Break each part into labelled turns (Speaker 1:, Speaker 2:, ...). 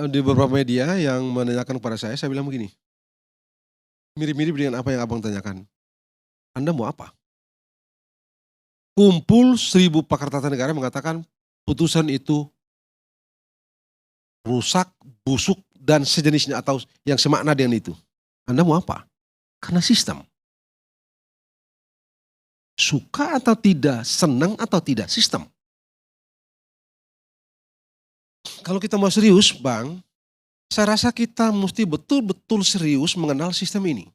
Speaker 1: di beberapa media yang menanyakan kepada saya bilang begini, mirip-mirip dengan apa yang Abang tanyakan. Anda mau apa? Kumpul 1.000 pakar tata negara mengatakan putusan itu rusak, busuk, dan sejenisnya atau yang semakna dengan itu. Anda mau apa? Karena sistem. Suka atau tidak, senang atau tidak, sistem. Kalau kita mau serius, Bang, saya rasa kita mesti betul-betul serius mengenal sistem ini.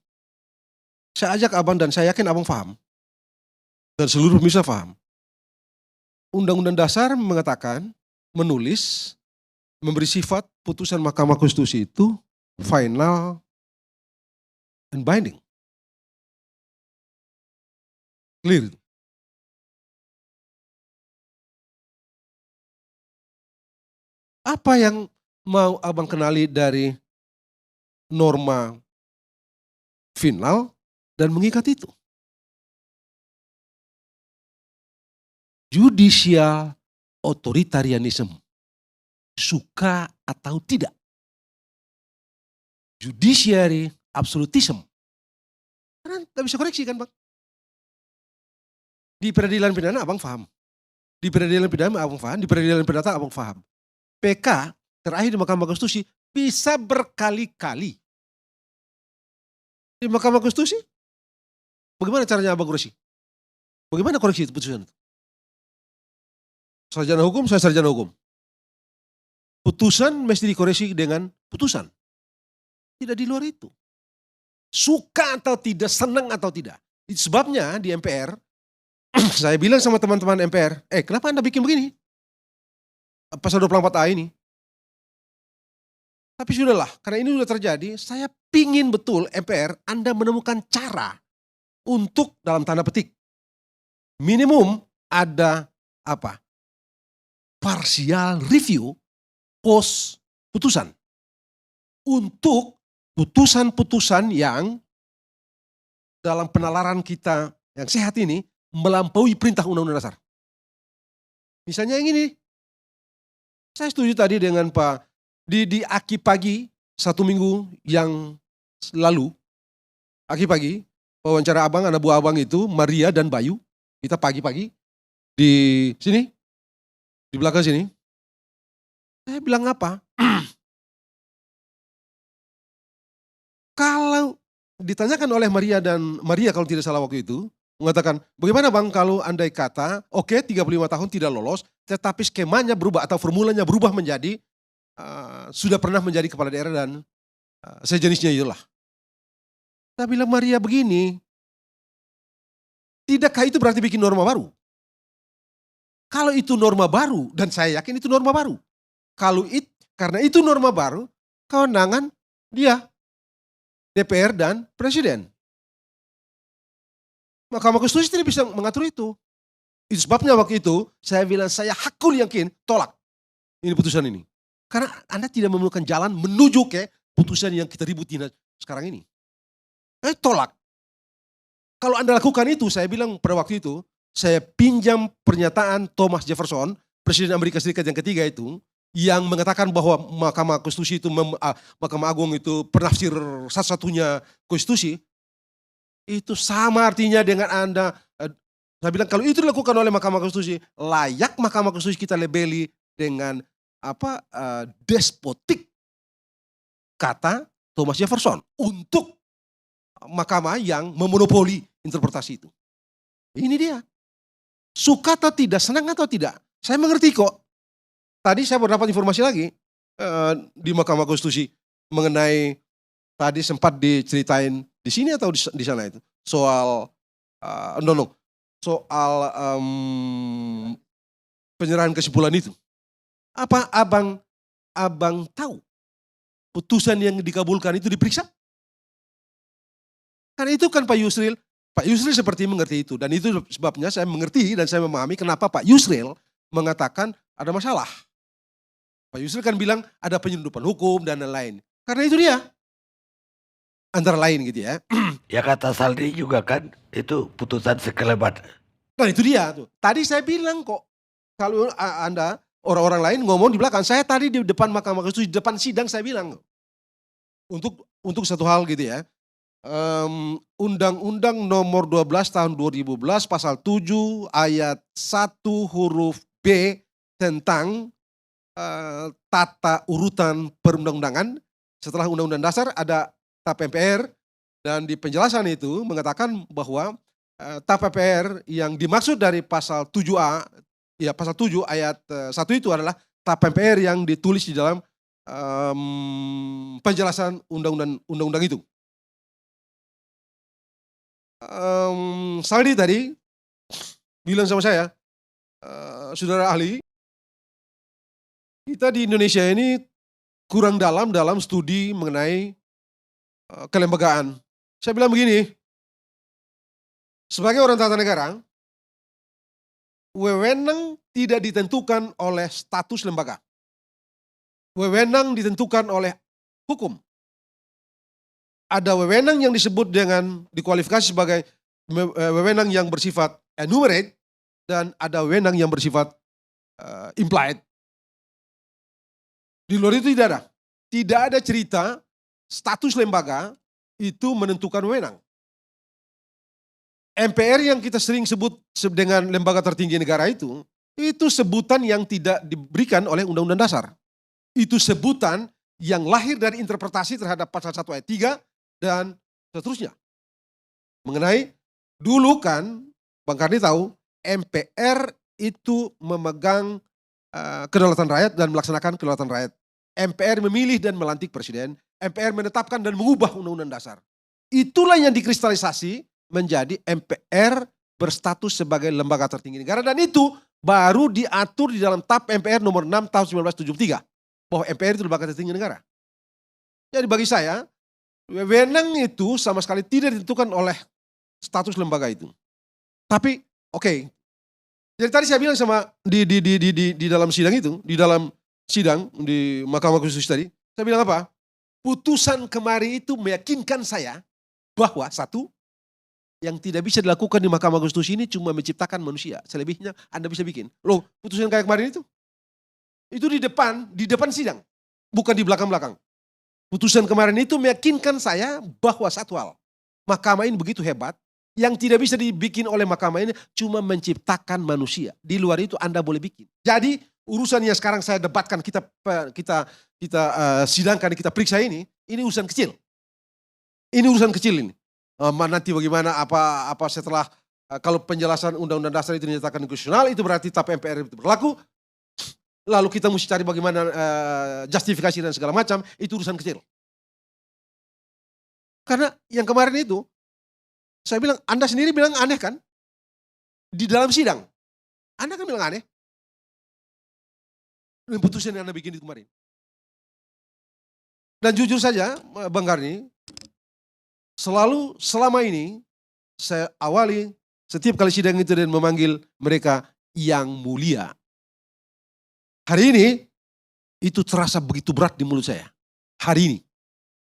Speaker 1: Saya ajak Abang dan saya yakin Abang paham. Dan seluruh pemirsa paham. Undang-Undang Dasar mengatakan, menulis, memberi sifat putusan Mahkamah Konstitusi itu final and binding. Clear. Apa yang mau Abang kenali dari norma final dan mengikat itu? Judicial authoritarianism. Suka atau tidak. Judiciary absolutism. Karena nggak bisa koreksi kan, Bang? Di peradilan pidana Abang paham. Di peradilan pidana Abang paham, di peradilan perdata Abang paham. PK terakhir di Mahkamah Konstitusi bisa berkali-kali. Di Mahkamah Konstitusi, bagaimana caranya Abang koreksi? Bagaimana koreksi itu putusan itu? Sarjana hukum, saya sarjana hukum. Putusan mesti dikoreksi dengan putusan. Tidak di luar itu. Suka atau tidak, senang atau tidak. Itu sebabnya di MPR, saya bilang sama teman-teman MPR, kenapa Anda bikin begini? Pasal 24A ini. Tapi sudahlah, karena ini sudah terjadi, saya pingin betul MPR Anda menemukan cara untuk dalam tanda petik. Minimum ada apa? Partial review post putusan. Untuk putusan-putusan yang dalam penalaran kita yang sehat ini melampaui perintah Undang-Undang Dasar. Misalnya yang ini. Saya setuju tadi dengan Pak, di Aki Pagi, 1 minggu yang lalu, Aki Pagi, wawancara Abang, anak buah Abang itu, Maria dan Bayu, kita pagi-pagi, di sini, di belakang sini, saya bilang apa? Kalau ditanyakan oleh Maria kalau tidak salah waktu itu, mengatakan, bagaimana Bang kalau andai kata, oke 35 tahun tidak lolos, tetapi skemanya berubah atau formulanya berubah menjadi, sudah pernah menjadi kepala daerah dan sejenisnya itulah. Saya bilang Maria begini, tidakkah itu berarti bikin norma baru? Kalau itu norma baru, dan saya yakin itu norma baru. Karena itu norma baru, kewenangan dia, DPR dan Presiden. Mahkamah Konstitusi tidak bisa mengatur itu. Itu sebabnya waktu itu saya bilang saya hakul yakin tolak ini putusan ini. Karena Anda tidak memerlukan jalan menuju ke putusan yang kita ributin sekarang ini. Tolak. Kalau Anda lakukan itu, saya bilang pada waktu itu, saya pinjam pernyataan Thomas Jefferson, Presiden Amerika Serikat yang ketiga itu, yang mengatakan bahwa Mahkamah Konstitusi itu, Mahkamah Agung itu penafsir satu-satunya konstitusi. Itu sama artinya dengan Anda, saya bilang kalau itu dilakukan oleh Mahkamah Konstitusi, layak Mahkamah Konstitusi kita labeli dengan despotik, kata Thomas Jefferson, untuk mahkamah yang memonopoli interpretasi itu. Ini dia. Suka atau tidak, senang atau tidak, saya mengerti kok. Tadi saya baru dapat informasi lagi di Mahkamah Konstitusi mengenai, tadi sempat diceritain di sini atau di sana itu soal soal penyerahan kesimpulan itu. Apa abang tahu putusan yang dikabulkan itu diperiksa? Karena itu kan Pak Yusril seperti mengerti itu, dan itu sebabnya saya mengerti dan saya memahami kenapa Pak Yusril mengatakan ada masalah. Pak Yusril kan bilang ada penyelundupan hukum dan lain-lain. Karena itu dia. Antara lain gitu ya.
Speaker 2: Ya kata Saldi juga kan, itu putusan sekelebat.
Speaker 1: Nah itu dia tuh. Tadi saya bilang kok, kalau Anda orang-orang lain ngomong di belakang. Saya tadi di depan Mahkamah Konstitusi, di depan sidang saya bilang. Untuk satu hal gitu ya. Undang-Undang nomor 12 tahun 2011 pasal 7 ayat 1 huruf B tentang tata urutan perundang-undangan. Setelah Undang-Undang Dasar ada TAP MPR, dan di penjelasan itu mengatakan bahwa TAP MPR yang dimaksud dari pasal 7A, ya pasal 7 ayat 1 itu adalah TAP MPR yang ditulis di dalam penjelasan undang-undang itu. Saldi tadi bilang sama saya, saudara ahli, kita di Indonesia ini kurang dalam studi mengenai kelembagaan. Saya bilang begini, sebagai orang tata negara, wewenang tidak ditentukan oleh status lembaga. Wewenang ditentukan oleh hukum. Ada wewenang yang disebut dengan dikualifikasi sebagai wewenang yang bersifat enumerate, dan ada wewenang yang bersifat implied. Di luar itu tidak ada. Tidak ada cerita status lembaga itu menentukan wewenang. MPR yang kita sering sebut dengan lembaga tertinggi negara itu sebutan yang tidak diberikan oleh Undang-Undang Dasar. Itu sebutan yang lahir dari interpretasi terhadap pasal 1 ayat 3 dan seterusnya. Mengenai dulu kan, Bang Karni tahu, MPR itu memegang kedaulatan rakyat dan melaksanakan kedaulatan rakyat. MPR memilih dan melantik presiden, MPR menetapkan dan mengubah Undang-Undang Dasar. Itulah yang dikristalisasi menjadi MPR berstatus sebagai lembaga tertinggi negara, dan itu baru diatur di dalam TAP MPR nomor 6 tahun 1973 bahwa MPR itu lembaga tertinggi negara. Jadi bagi saya, wewenang itu sama sekali tidak ditentukan oleh status lembaga itu. Tapi oke. Jadi tadi saya bilang sama di dalam sidang itu, di dalam sidang di Mahkamah Konstitusi tadi, saya bilang apa? Putusan kemarin itu meyakinkan saya bahwa satu, yang tidak bisa dilakukan di Mahkamah Konstitusi ini cuma menciptakan manusia. Selebihnya Anda bisa bikin. Loh, putusan kayak kemarin itu di depan sidang, bukan di belakang-belakang. Putusan kemarin itu meyakinkan saya bahwa satu hal, Mahkamah ini begitu hebat, yang tidak bisa dibikin oleh Mahkamah ini cuma menciptakan manusia. Di luar itu Anda boleh bikin. Jadi urusan yang sekarang saya debatkan, kita sidangkan, kita periksa ini urusan kecil. Ini urusan kecil ini. Nanti bagaimana apa setelah kalau penjelasan Undang-Undang Dasar itu dinyatakan konstitusional, itu berarti TAP MPR itu berlaku. Lalu kita mesti cari bagaimana justifikasi dan segala macam, itu urusan kecil. Karena yang kemarin itu, saya bilang, Anda sendiri bilang aneh kan? Di dalam sidang, Anda kan bilang aneh. Dengan putusan yang Anda bikin itu kemarin. Dan jujur saja, Bang Karni, selama ini saya awali setiap kali sidang itu dan memanggil mereka yang mulia. Hari ini itu terasa begitu berat di mulut saya. Hari ini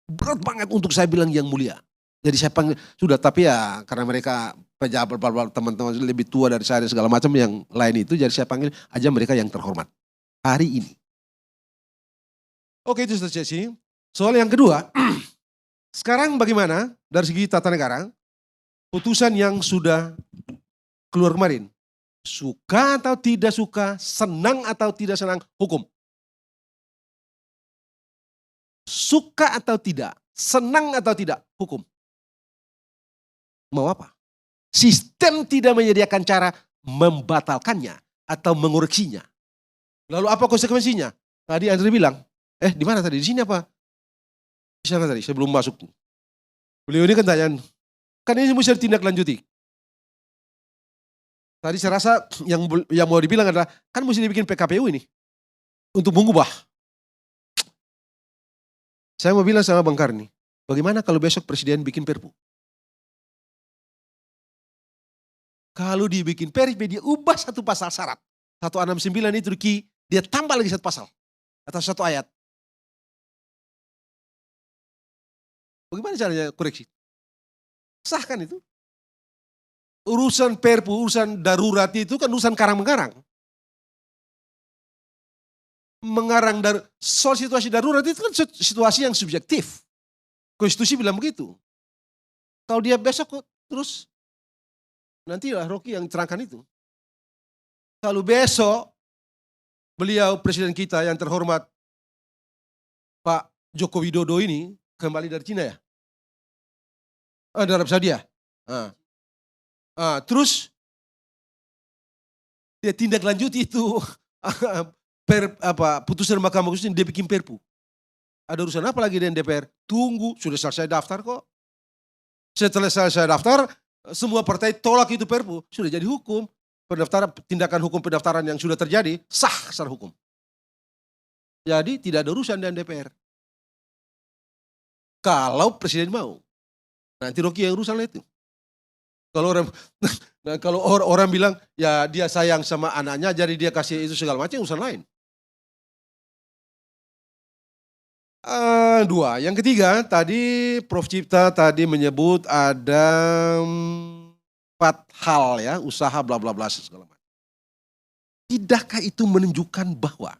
Speaker 1: berat banget untuk saya bilang yang mulia. Jadi saya panggil sudah, tapi ya karena mereka pejabat teman-teman lebih tua dari saya dan segala macam yang lain itu, jadi saya panggil aja mereka yang terhormat. Hari ini. Oke, itu sudah sesi. Soal yang kedua, sekarang bagaimana dari segi tata negara, putusan yang sudah keluar kemarin, suka atau tidak suka, senang atau tidak senang, hukum. Suka atau tidak, senang atau tidak, hukum. Mau apa? Sistem tidak menyediakan cara membatalkannya atau mengoreksinya. Lalu apa konsekuensinya? Tadi Andre bilang, di mana tadi? Di sini apa? Di sana tadi, saya belum masuk. Beliau ini kan tanya, kan ini mesti ditindaklanjuti. Tadi saya rasa yang mau dibilang adalah, kan mesti dibikin PKPU ini untuk mengubah. Saya mau bilang sama Bang Karni, bagaimana kalau besok presiden bikin perpu? Kalau dibikin perpu, dia ubah satu pasal syarat. 169 itu dia tambah lagi satu pasal atau satu ayat. Bagaimana caranya koreksi? Sah kan itu? Urusan perpu, urusan darurat itu kan urusan karang-mengarang. mengarang soal situasi darurat itu kan situasi yang subjektif. Konstitusi bilang begitu. Kalau dia besok kok terus nantilah Rocky yang terangkan itu. Kalau besok beliau presiden kita yang terhormat Pak Joko Widodo ini kembali dari Cina ya? Dari Arab Saudi ya? Terus dia tindak lanjut itu putusan Mahkamah Konstitusi dia bikin perpu. Ada urusan apa lagi dengan DPR? Tunggu, sudah selesai daftar kok. Setelah selesai daftar, semua partai tolak itu perpu, sudah jadi hukum. Tindakan hukum pendaftaran yang sudah terjadi sah secara hukum. Jadi tidak ada urusan dengan DPR. Kalau presiden mau, nanti Rocky yang urusan itu. Kalau orang bilang ya dia sayang sama anaknya, jadi dia kasih itu segala macam urusan lain. Dua. Yang ketiga, tadi Prof. Cipta tadi menyebut ada 4 hal ya, usaha bla bla bla segala macam. Tidakkah itu menunjukkan bahwa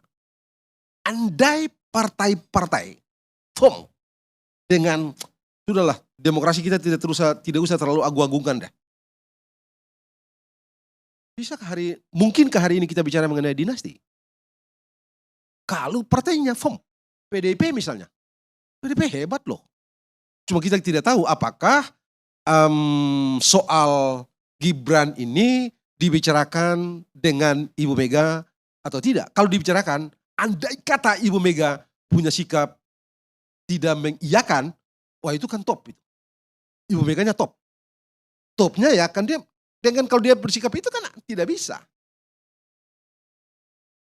Speaker 1: andai partai-partai firm dengan sudahlah demokrasi kita tidak usah terlalu agung-agungkan deh. Mungkinkah hari ini kita bicara mengenai dinasti? Kalau partainya firm, PDIP misalnya, PDIP hebat loh. Cuma kita tidak tahu apakah soal Gibran ini dibicarakan dengan Ibu Mega atau tidak. Kalau dibicarakan, andai kata Ibu Mega punya sikap tidak mengiyakan, wah itu kan top. Ibu Meganya top. Topnya ya kan dia, dengan kalau dia bersikap itu kan tidak bisa.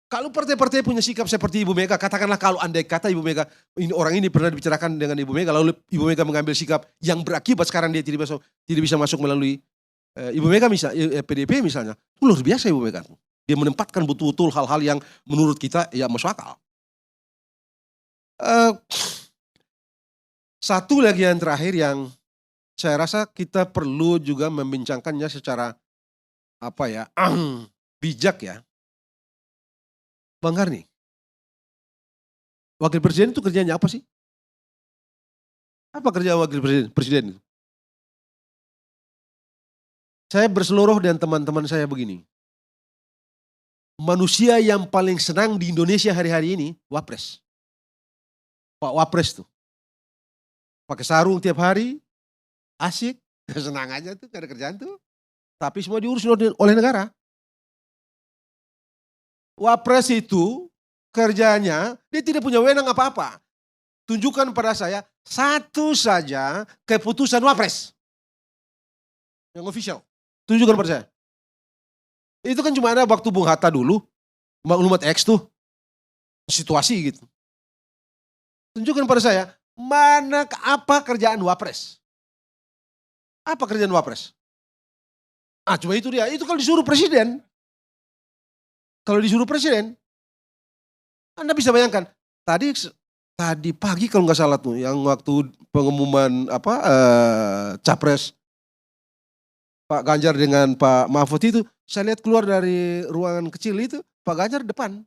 Speaker 1: Kalau partai-partai punya sikap seperti Ibu Mega, katakanlah kalau andai kata Ibu Mega, orang ini pernah dibicarakan dengan Ibu Mega, lalu Ibu Mega mengambil sikap yang berakibat sekarang dia tidak bisa masuk melalui Ibu Mega misalnya, PDIP misalnya, luar biasa Ibu Mega. Dia menempatkan betul-betul hal-hal yang menurut kita ya masuk akal. Satu lagi yang terakhir yang saya rasa kita perlu juga membincangkannya secara bijak ya. Bang Karni, wakil presiden itu kerjanya apa sih? Apa kerja wakil presiden itu? Saya berseluruh dengan teman-teman saya begini. Manusia yang paling senang di Indonesia hari-hari ini, Wapres. Pak Wapres tuh. Pakai sarung tiap hari, asik, senang aja tuh, gak ada kerjaan tuh. Tapi semua diurus oleh negara. Wapres itu kerjanya, dia tidak punya wewenang apa-apa. Tunjukkan pada saya satu saja keputusan Wapres. Yang official. Tunjukkan pada saya. Itu kan cuma ada waktu Bung Hatta dulu, maklumat X tuh, situasi gitu. Tunjukkan pada saya, apa kerjaan Wapres? Apa kerjaan Wapres? Cuma itu dia, itu kalau disuruh presiden. Kalau disuruh presiden, Anda bisa bayangkan, tadi pagi kalau nggak salah tuh, yang waktu pengumuman capres Pak Ganjar dengan Pak Mahfud itu, saya lihat keluar dari ruangan kecil itu, Pak Ganjar depan,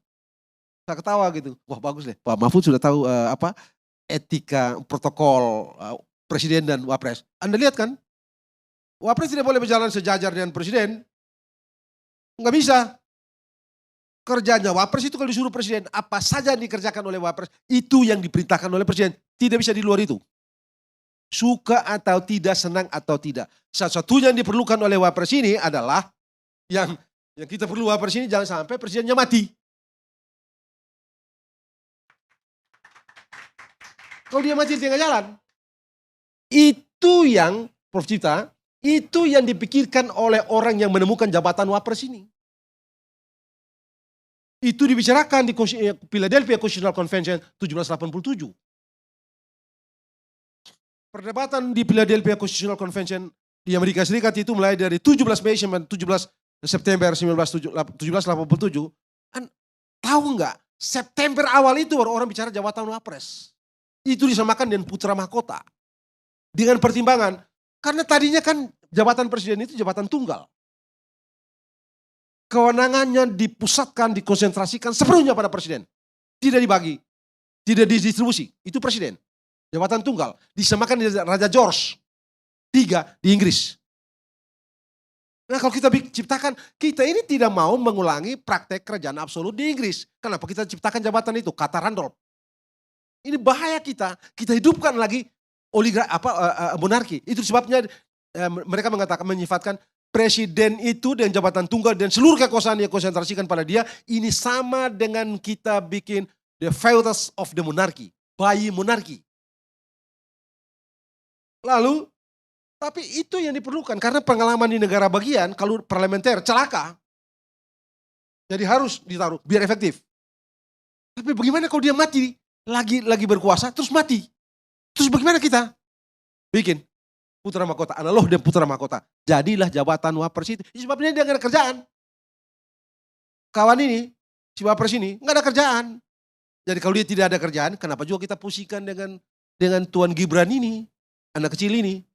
Speaker 1: saya ketawa gitu, wah bagus deh, Pak Mahfud sudah tahu etika protokol presiden dan Wapres. Anda lihat kan, Wapres tidak boleh berjalan sejajar dengan presiden, nggak bisa. Kerjanya Wapres itu kalau disuruh presiden, apa saja yang dikerjakan oleh Wapres, itu yang diperintahkan oleh presiden. Tidak bisa di luar itu. Suka atau tidak, senang atau tidak. Satu-satunya yang diperlukan oleh Wapres ini adalah, yang kita perlu Wapres ini jangan sampai presidennya mati. Kalau dia mati di tengah jalan. Itu yang, Prof. Cipta, itu yang dipikirkan oleh orang yang menemukan jabatan Wapres ini. Itu dibicarakan di Philadelphia Constitutional Convention 1787. Perdebatan di Philadelphia Constitutional Convention di Amerika Serikat itu mulai dari 17 Mei sampai 17 September 1787. Tahu nggak? September awal itu orang bicara jabatan Wapres. Itu disamakan dengan putra mahkota. Dengan pertimbangan, karena tadinya kan jabatan presiden itu jabatan tunggal. Kewenangannya dipusatkan, dikonsentrasikan sepenuhnya pada presiden. tidak dibagi, tidak didistribusi. Itu presiden. Jabatan tunggal. Disamakan dengan Raja George III di Inggris. Nah kalau kita ciptakan, kita ini tidak mau mengulangi praktek kerajaan absolut di Inggris. Kenapa kita ciptakan jabatan itu? Kata Randolph. Ini bahaya kita hidupkan lagi monarki. Itu sebabnya mereka menyifatkan presiden itu dengan jabatan tunggal dan seluruh kekuasaan yang konsentrasikan pada dia. Ini sama dengan kita bikin the fetus of the monarchy, bayi monarki. Lalu tapi itu yang diperlukan karena pengalaman di negara bagian kalau parlementer celaka. Jadi harus ditaruh biar efektif. Tapi bagaimana kalau dia mati lagi berkuasa terus mati? Terus bagaimana kita? Bikin putra mahkota, analog dan putra mahkota. Jadilah jabatan wapres itu. Sebabnya dia nggak ada kerjaan. Kawan ini, si wapres ini nggak ada kerjaan. Jadi kalau dia tidak ada kerjaan, kenapa juga kita pusingkan dengan Tuan Gibran ini, anak kecil ini?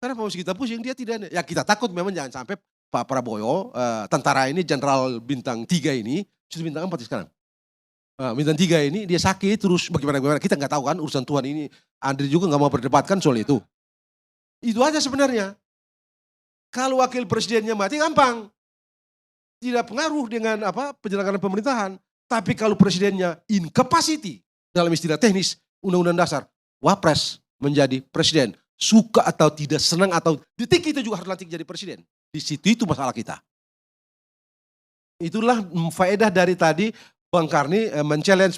Speaker 1: Karena kalau kita pusing dia tidak ada. Ya kita takut memang jangan sampai Pak Prabowo, tentara ini jenderal bintang 3 ini, sudah bintang 4 sekarang. Bintang 3 ini dia sakit terus bagaimana kita nggak tahu kan urusan Tuhan ini. Andri juga nggak mau berdebatkan soal itu. Itu aja sebenarnya. Kalau wakil presidennya mati gampang. Tidak pengaruh dengan penyelenggaraan pemerintahan. Tapi kalau presidennya incapacity dalam istilah teknis undang-undang dasar, wapres menjadi presiden. Suka atau tidak, senang atau detik itu juga harus lantik jadi presiden. Di situ itu masalah kita. Itulah faedah dari tadi Bang Karni men-challenge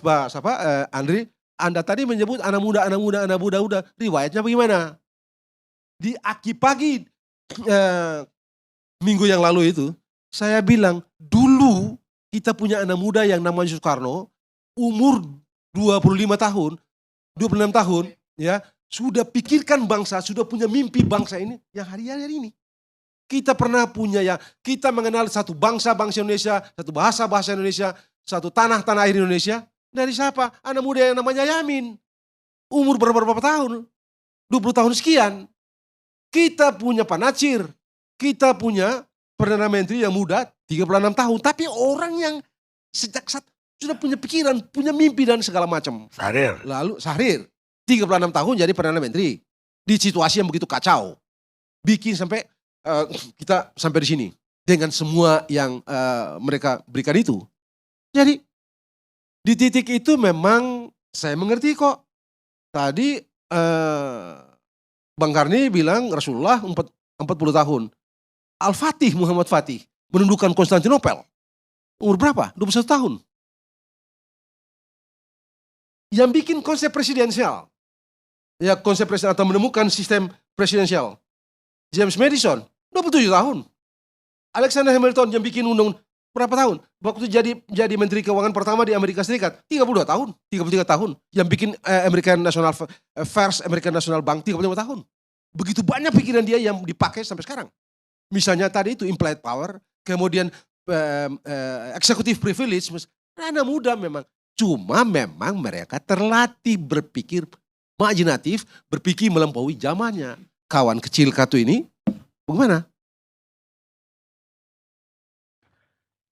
Speaker 1: Andri. Anda tadi menyebut anak muda. Riwayatnya bagaimana? Di Aki Pagi minggu yang lalu itu, saya bilang dulu kita punya anak muda yang namanya Soekarno, umur 25 tahun, 26 tahun, ya. Sudah pikirkan bangsa, sudah punya mimpi bangsa ini yang hari-hari ini. Kita pernah punya kita mengenal satu bangsa Indonesia, satu bahasa Indonesia, satu tanah air Indonesia. Dari siapa? Anak muda yang namanya Yamin. Umur berapa tahun? 20 tahun sekian. Kita punya Pak Natsir, kita punya Perdana Menteri yang muda, 36 tahun. Tapi orang yang sejak saat sudah punya pikiran, punya mimpi dan segala macam. Syahrir. 36 tahun jadi Perdana Menteri. Di situasi yang begitu kacau. Bikin sampai kita sampai di sini. Dengan semua yang mereka berikan itu. Jadi di titik itu memang saya mengerti kok. Tadi Bang Karni bilang Rasulullah 40 tahun. Al-Fatih, Muhammad Fatih menundukkan Konstantinopel. Umur berapa? 21 tahun. Yang bikin konsep presidensial. Ya konsep presidensial atau menemukan sistem presidensial. James Madison, 27 tahun. Alexander Hamilton yang bikin undang berapa tahun? Waktu jadi Menteri Keuangan pertama di Amerika Serikat, 32 tahun, 33 tahun. Yang bikin American National Bank, 35 tahun. Begitu banyak pikiran dia yang dipakai sampai sekarang. Misalnya tadi itu implied power, kemudian executive privilege, anak muda memang. Cuma memang mereka terlatih berpikir imajinatif, berpikir melampaui zamannya. Kawan kecil Katu ini, bagaimana?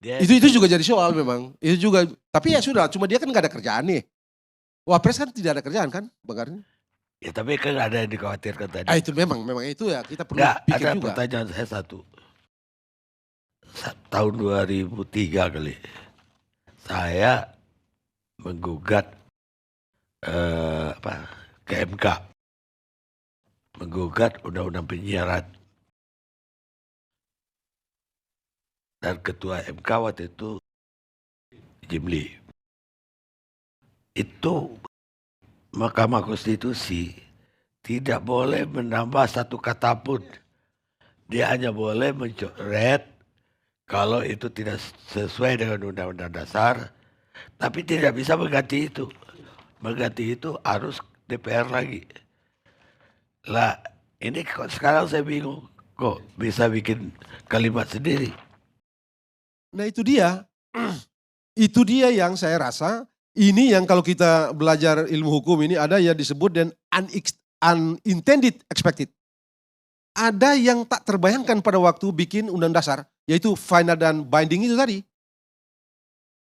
Speaker 1: Itu juga jadi soal memang. Itu juga, tapi ya sudah, cuma dia kan gak ada kerjaan nih. Wapres kan tidak ada kerjaan kan, Bang Karni?
Speaker 2: Ya tapi kan ada yang dikhawatirkan tadi.
Speaker 1: Itu memang itu ya kita perlu pikir
Speaker 2: ada
Speaker 1: juga.
Speaker 2: Pertanyaan saya satu. Tahun 2003 kali. Saya menggugat ke MK. Menggugat undang-undang penyiaran. Dan ketua MK waktu itu Jimli. Itu Mahkamah Konstitusi tidak boleh menambah satu kata pun. Dia hanya boleh mencoret kalau itu tidak sesuai dengan undang-undang dasar. Tapi tidak bisa mengganti itu. Mengganti itu harus DPR lagi. Lah ini sekarang saya bingung. Kok bisa bikin kalimat sendiri?
Speaker 1: Nah itu dia. Itu dia yang saya rasa. Ini yang kalau kita belajar ilmu hukum ini ada yang disebut dan unintended expected. Ada yang tak terbayangkan pada waktu bikin undang dasar, yaitu final dan binding itu tadi.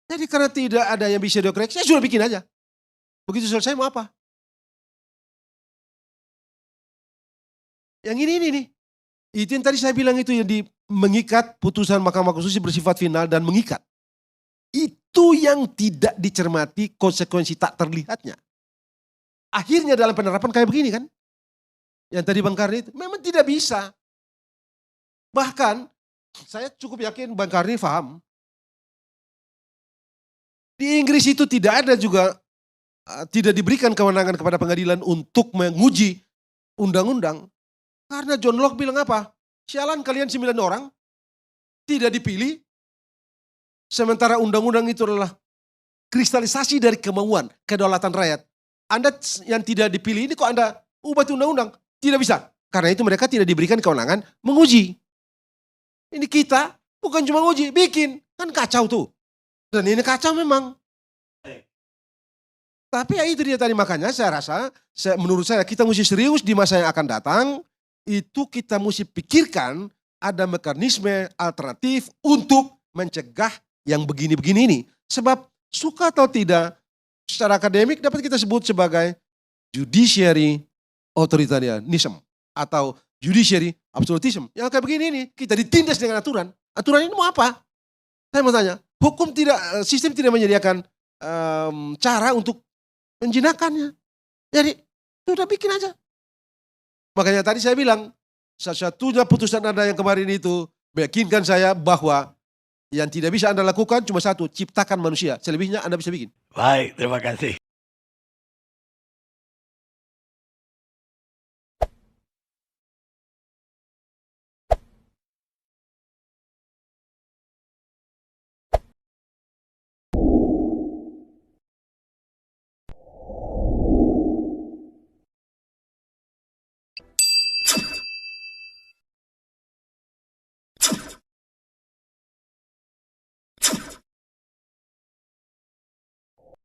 Speaker 1: Jadi karena tidak ada yang bisa dikoreksi, saya sudah bikin aja. Begitu selesai mau apa? Yang ini nih. Itu yang tadi saya bilang itu yang mengikat putusan Mahkamah Konstitusi bersifat final dan mengikat. Itu yang tidak dicermati konsekuensi tak terlihatnya. Akhirnya dalam penerapan kayak begini kan. Yang tadi Bang Karni itu memang tidak bisa. Bahkan saya cukup yakin Bang Karni paham. Di Inggris itu tidak ada juga, tidak diberikan kewenangan kepada pengadilan untuk menguji undang-undang. Karena John Locke bilang apa? Sialan kalian 9 orang, tidak dipilih, sementara undang-undang itu adalah kristalisasi dari kemauan, kedaulatan rakyat. Anda yang tidak dipilih ini kok Anda ubah itu undang-undang? Tidak bisa. Karena itu mereka tidak diberikan kewenangan menguji. Ini kita bukan cuma uji, bikin. Kan kacau tuh. Dan ini kacau memang. Tapi ya itu dia tadi, makanya saya rasa, menurut saya kita mesti serius di masa yang akan datang. Itu kita mesti pikirkan ada mekanisme alternatif untuk mencegah yang begini-begini ini. Sebab suka atau tidak, secara akademik dapat kita sebut sebagai judiciary authoritarianism atau judiciary absolutism. Yang kayak begini ini, kita ditindas dengan aturan. Aturan ini mau apa? Saya mau tanya, hukum tidak, sistem tidak menyediakan cara untuk menjinakkannya. Jadi, sudah bikin aja. Makanya tadi saya bilang, satu-satunya putusan Anda yang kemarin itu meyakinkan saya bahwa yang tidak bisa Anda lakukan cuma satu, ciptakan manusia. Selebihnya Anda bisa bikin.
Speaker 2: Baik, terima kasih.